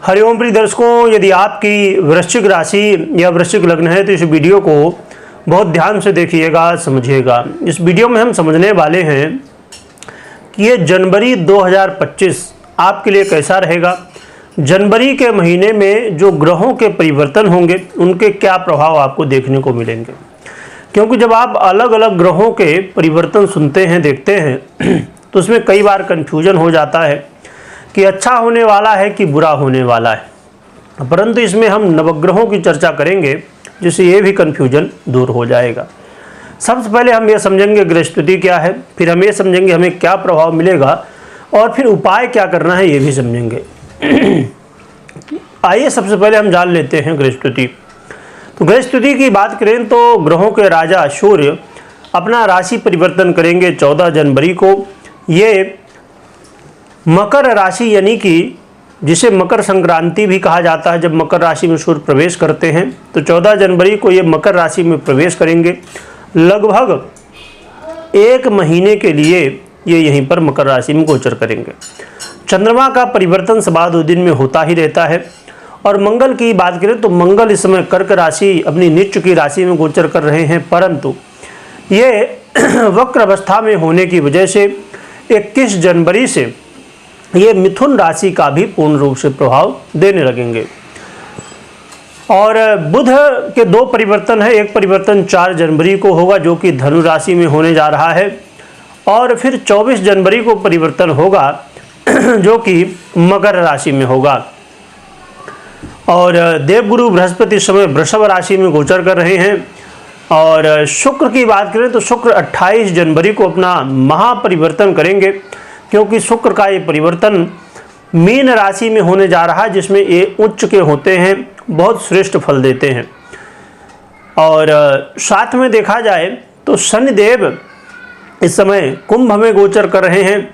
हरिओम प्रिय दर्शकों, यदि आपकी वृश्चिक राशि या वृश्चिक लग्न है तो इस वीडियो को बहुत ध्यान से देखिएगा, समझिएगा। इस वीडियो में हम समझने वाले हैं कि ये जनवरी 2025 आपके लिए कैसा रहेगा। जनवरी के महीने में जो ग्रहों के परिवर्तन होंगे उनके क्या प्रभाव आपको देखने को मिलेंगे, क्योंकि जब आप अलग अलग ग्रहों के परिवर्तन सुनते हैं, देखते हैं तो उसमें कई बार कन्फ्यूजन हो जाता है कि अच्छा होने वाला है कि बुरा होने वाला है। परंतु इसमें हम नवग्रहों की चर्चा करेंगे जिससे ये भी कन्फ्यूजन दूर हो जाएगा। सबसे पहले हम ये समझेंगे ग्रह स्थिति क्या है, फिर हम ये समझेंगे हमें क्या प्रभाव मिलेगा और फिर उपाय क्या करना है ये भी समझेंगे। आइए सबसे पहले हम जान लेते हैं ग्रह स्थिति। तो ग्रह स्थिति की बात करें तो ग्रहों के राजा सूर्य अपना राशि परिवर्तन करेंगे 14 जनवरी को। ये मकर राशि यानी कि जिसे मकर संक्रांति भी कहा जाता है, जब मकर राशि में सूर्य प्रवेश करते हैं तो 14 जनवरी को ये मकर राशि में प्रवेश करेंगे। लगभग एक महीने के लिए ये यहीं पर मकर राशि में गोचर करेंगे। चंद्रमा का परिवर्तन सवा 2 दिन में होता ही रहता है। और मंगल की बात करें तो मंगल इस समय कर्क राशि अपनी नीच की राशि में गोचर कर रहे हैं, परंतु ये वक्र अवस्था में होने की वजह से 21 जनवरी से ये मिथुन राशि का भी पूर्ण रूप से प्रभाव देने लगेंगे। और बुध के 2 परिवर्तन है। एक परिवर्तन 4 जनवरी को होगा जो कि धनु राशि में होने जा रहा है, और फिर 24 जनवरी को परिवर्तन होगा जो कि मकर राशि में होगा। और देवगुरु बृहस्पति इस समय वृषभ राशि में गोचर कर रहे हैं। और शुक्र की बात करें तो शुक्र 28 जनवरी को अपना महापरिवर्तन करेंगे, क्योंकि शुक्र का ये परिवर्तन मीन राशि में होने जा रहा है जिसमें ये उच्च के होते हैं, बहुत श्रेष्ठ फल देते हैं। और साथ में देखा जाए तो शनिदेव इस समय कुंभ में गोचर कर रहे हैं,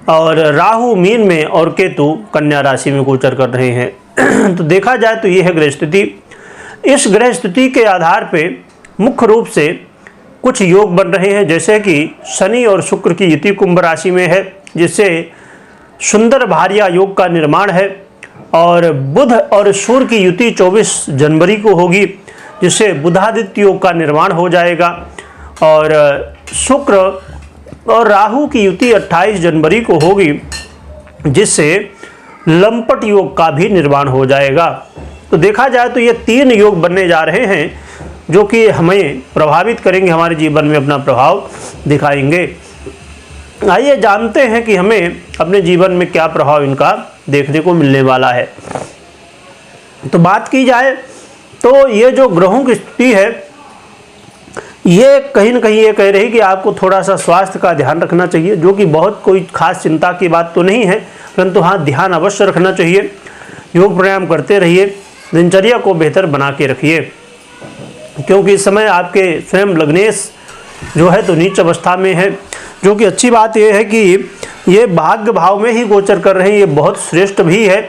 और राहु मीन में और केतु कन्या राशि में गोचर कर रहे हैं। तो देखा जाए तो ये है ग्रह स्थिति। इस ग्रह स्थिति के आधार पे मुख्य रूप से कुछ योग बन रहे हैं, जैसे कि शनि और शुक्र की युति कुंभ राशि में है जिससे सुंदर भार्या योग का निर्माण है। और बुध और सूर्य की युति 24 जनवरी को होगी जिससे बुधादित्य योग का निर्माण हो जाएगा। और शुक्र और राहु की युति 28 जनवरी को होगी जिससे लंपट योग का भी निर्माण हो जाएगा। तो देखा जाए तो ये 3 योग बनने जा रहे हैं जो कि हमें प्रभावित करेंगे, हमारे जीवन में अपना प्रभाव दिखाएंगे। आइए जानते हैं कि हमें अपने जीवन में क्या प्रभाव इनका देखने को मिलने वाला है। तो बात की जाए तो ये जो ग्रहों की स्थिति है ये कहीं न कहीं ये कह रही कि आपको थोड़ा सा स्वास्थ्य का ध्यान रखना चाहिए, जो कि बहुत कोई खास चिंता की बात तो नहीं है, परंतु हाँ ध्यान अवश्य रखना चाहिए। योग प्राणायाम करते रहिए, दिनचर्या को बेहतर बना के रखिए, क्योंकि इस समय आपके स्वयं लग्नेश जो है तो नीच अवस्था में है, जो कि अच्छी बात यह है कि ये भाग्य भाव में ही गोचर कर रहे हैं। ये बहुत श्रेष्ठ भी है,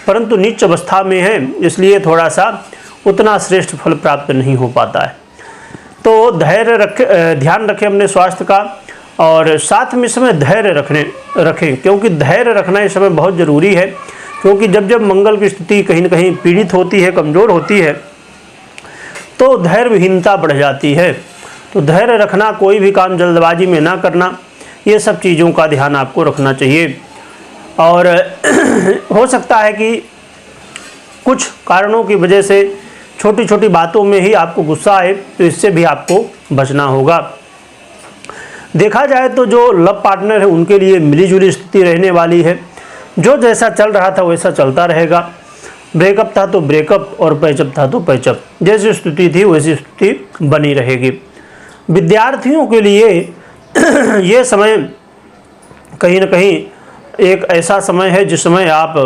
परंतु नीच अवस्था में है, इसलिए थोड़ा सा उतना श्रेष्ठ फल प्राप्त नहीं हो पाता है। तो धैर्य ध्यान रखें अपने स्वास्थ्य का, और साथ में इस समय धैर्य रखें, क्योंकि धैर्य रखना इस समय बहुत ज़रूरी है। क्योंकि जब जब मंगल की स्थिति कहीं न कहीं पीड़ित होती है, कमज़ोर होती है, तो धैर्य विहीनता बढ़ जाती है। तो धैर्य रखना, कोई भी काम जल्दबाजी में ना करना, ये सब चीज़ों का ध्यान आपको रखना चाहिए। और हो सकता है कि कुछ कारणों की वजह से छोटी छोटी बातों में ही आपको गुस्सा आए, तो इससे भी आपको बचना होगा। देखा जाए तो जो लव पार्टनर है उनके लिए मिलीजुली स्थिति रहने वाली है। जो जैसा चल रहा था वैसा चलता रहेगा। ब्रेकअप था तो ब्रेकअप, और पैचअप था तो पैचअप, जैसी स्थिति थी वैसी स्थिति बनी रहेगी। विद्यार्थियों के लिए ये समय कहीं न कहीं एक ऐसा समय है जिस समय आप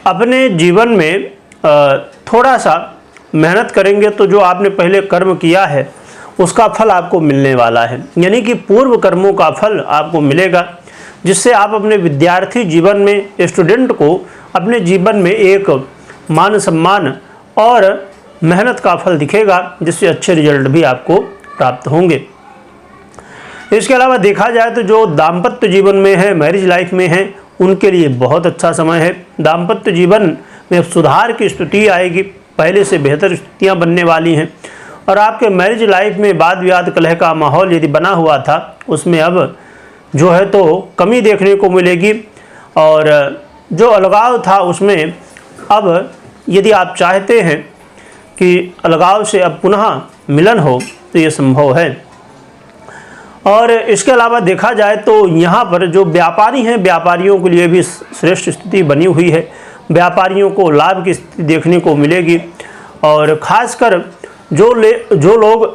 अपने जीवन में थोड़ा सा मेहनत करेंगे तो जो आपने पहले कर्म किया है उसका फल आपको मिलने वाला है, यानी कि पूर्व कर्मों का फल आपको मिलेगा, जिससे आप अपने विद्यार्थी जीवन में, स्टूडेंट को अपने जीवन में एक मान सम्मान और मेहनत का फल दिखेगा, जिससे अच्छे रिजल्ट भी आपको प्राप्त होंगे। इसके अलावा देखा जाए तो जो दाम्पत्य जीवन में है, मैरिज लाइफ में है, उनके लिए बहुत अच्छा समय है। दाम्पत्य जीवन में सुधार की स्थिति आएगी, पहले से बेहतर स्थितियाँ बनने वाली हैं। और आपके मैरिज लाइफ में वाद विवाद कलह का माहौल यदि बना हुआ था, उसमें अब जो है तो कमी देखने को मिलेगी। और जो अलगाव था उसमें अब यदि आप चाहते हैं कि अलगाव से अब पुनः मिलन हो तो ये संभव है। और इसके अलावा देखा जाए तो यहाँ पर जो व्यापारी हैं, व्यापारियों के लिए भी श्रेष्ठ स्थिति बनी हुई है। व्यापारियों को लाभ की स्थिति देखने को मिलेगी। और ख़ासकर जो लोग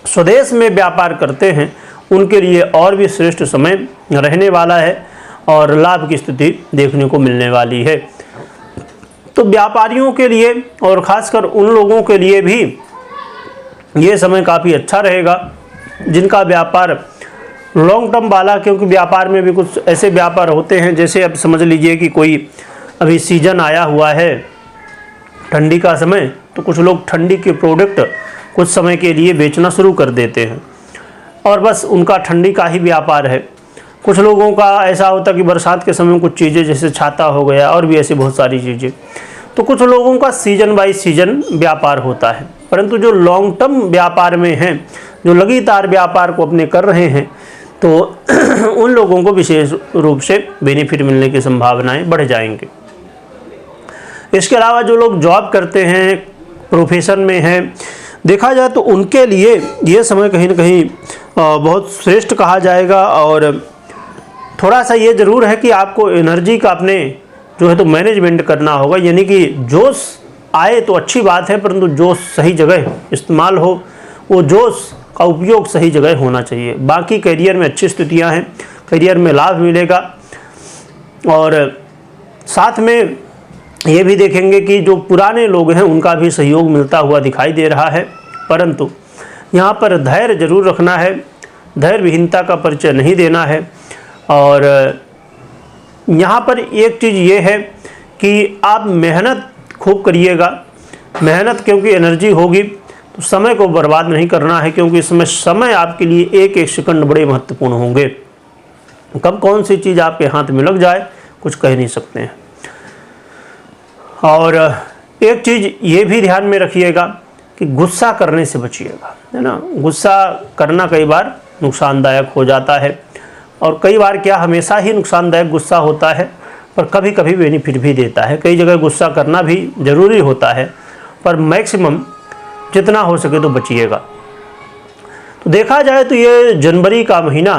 स्वदेश में व्यापार करते हैं उनके लिए और भी श्रेष्ठ समय रहने वाला है और लाभ की स्थिति देखने को मिलने वाली है। तो व्यापारियों के लिए और ख़ासकर उन लोगों के लिए भी ये समय काफ़ी अच्छा रहेगा जिनका व्यापार लॉन्ग टर्म वाला, क्योंकि व्यापार में भी कुछ ऐसे व्यापार होते हैं, जैसे अब समझ लीजिए कि कोई अभी सीजन आया हुआ है ठंडी का समय, तो कुछ लोग ठंडी के प्रोडक्ट कुछ समय के लिए बेचना शुरू कर देते हैं और बस उनका ठंडी का ही व्यापार है। कुछ लोगों का ऐसा होता है कि बरसात के समय कुछ चीज़ें जैसे छाता हो गया और भी ऐसी बहुत सारी चीज़ें, तो कुछ लोगों का सीजन बाय सीजन व्यापार होता है। परंतु जो लॉन्ग टर्म व्यापार में हैं, जो लगातार व्यापार को अपने कर रहे हैं, तो उन लोगों को विशेष रूप से बेनिफिट मिलने की संभावनाएं बढ़ जाएंगी। इसके अलावा जो लोग जॉब करते हैं, प्रोफेशन में हैं, देखा जाए तो उनके लिए ये समय कहीं ना कहीं बहुत श्रेष्ठ कहा जाएगा। और थोड़ा सा ये ज़रूर है कि आपको एनर्जी का अपने जो है तो मैनेजमेंट करना होगा, यानी कि जोश आए तो अच्छी बात है, परंतु जोश सही जगह इस्तेमाल हो, वो जोश का उपयोग सही जगह होना चाहिए। बाकी करियर में अच्छी स्थितियां हैं, करियर में लाभ मिलेगा। और साथ में ये भी देखेंगे कि जो पुराने लोग हैं उनका भी सहयोग मिलता हुआ दिखाई दे रहा है, परंतु यहाँ पर धैर्य जरूर रखना है, धैर्य विहीनता का परिचय नहीं देना है। और यहाँ पर एक चीज़ ये है कि आप मेहनत खूब करिएगा, मेहनत, क्योंकि एनर्जी होगी तो समय को बर्बाद नहीं करना है, क्योंकि इसमें समय आपके लिए एक एक सेकंड बड़े महत्वपूर्ण होंगे। कब कौन सी चीज़ आपके हाथ में लग जाए कुछ कह नहीं सकते हैं। और एक चीज़ ये भी ध्यान में रखिएगा कि गुस्सा करने से बचिएगा, है ना। गुस्सा करना कई बार नुकसानदायक हो जाता है, और कई बार क्या हमेशा ही नुकसानदायक गुस्सा होता है, पर कभी कभी बेनिफिट भी देता है। कई जगह गुस्सा करना भी ज़रूरी होता है, पर मैक्सिमम जितना हो सके तो बचिएगा। तो देखा जाए तो ये जनवरी का महीना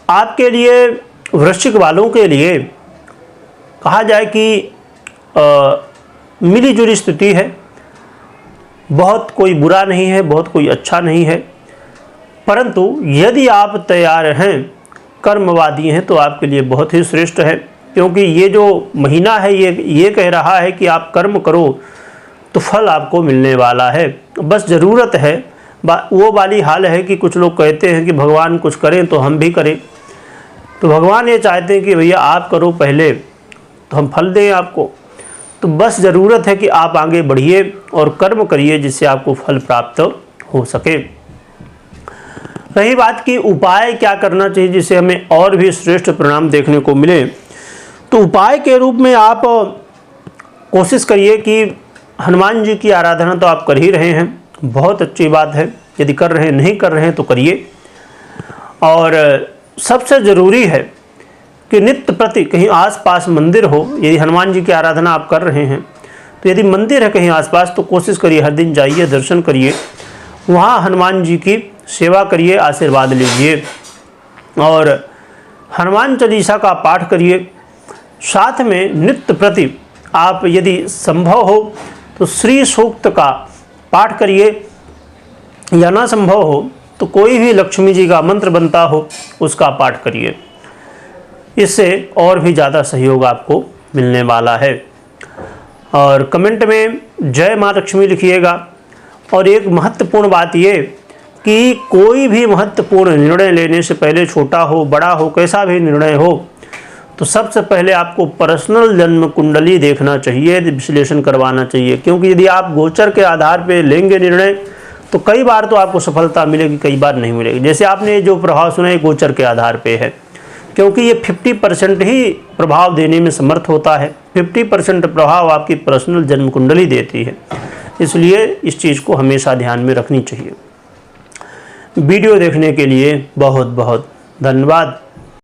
आपके लिए, वृश्चिक वालों के लिए कहा जाए कि मिली जुली स्थिति है। बहुत कोई बुरा नहीं है, बहुत कोई अच्छा नहीं है, परंतु यदि आप तैयार हैं, कर्मवादी हैं, तो आपके लिए बहुत ही श्रेष्ठ है। क्योंकि ये जो महीना है ये कह रहा है कि आप कर्म करो तो फल आपको मिलने वाला है। बस ज़रूरत है, वो वाली हाल है कि कुछ लोग कहते हैं कि भगवान कुछ करें तो हम भी करें, तो भगवान ये चाहते हैं कि भैया आप करो पहले तो हम फल दें आपको। तो बस ज़रूरत है कि आप आगे बढ़िए और कर्म करिए जिससे आपको फल प्राप्त हो सके। रही बात की उपाय क्या करना चाहिए जिससे हमें और भी श्रेष्ठ परिणाम देखने को मिले, तो उपाय के रूप में आप कोशिश करिए कि हनुमान जी की आराधना तो आप कर ही रहे हैं, बहुत अच्छी बात है। यदि कर रहे हैं, नहीं कर रहे हैं तो करिए। और सबसे ज़रूरी है कि नित्य प्रति कहीं आसपास मंदिर हो। यदि हनुमान जी की आराधना आप कर रहे हैं तो यदि मंदिर है कहीं आसपास तो कोशिश करिए हर दिन जाइए, दर्शन करिए, वहाँ हनुमान जी की सेवा करिए, आशीर्वाद लीजिए और हनुमान चालीसा का पाठ करिए। साथ में नित्य प्रति आप यदि संभव हो तो श्री सूक्त का पाठ करिए, या ना संभव हो तो कोई भी लक्ष्मी जी का मंत्र बनता हो उसका पाठ करिए। इससे और भी ज़्यादा सहयोग आपको मिलने वाला है। और कमेंट में जय माँ लक्ष्मी लिखिएगा। और एक महत्वपूर्ण बात ये कि कोई भी महत्वपूर्ण निर्णय लेने से पहले, छोटा हो बड़ा हो कैसा भी निर्णय हो, तो सबसे पहले आपको पर्सनल जन्म कुंडली देखना चाहिए, विश्लेषण करवाना चाहिए। क्योंकि यदि आप गोचर के आधार पर लेंगे निर्णय तो कई बार तो आपको सफलता मिलेगी, कई बार नहीं मिलेगी। जैसे आपने जो प्रभाव सुना है गोचर के आधार पे है, क्योंकि ये 50% ही प्रभाव देने में समर्थ होता है। 50% प्रभाव आपकी पर्सनल जन्म कुंडली देती है, इसलिए इस चीज़ को हमेशा ध्यान में रखनी चाहिए। वीडियो देखने के लिए बहुत बहुत धन्यवाद।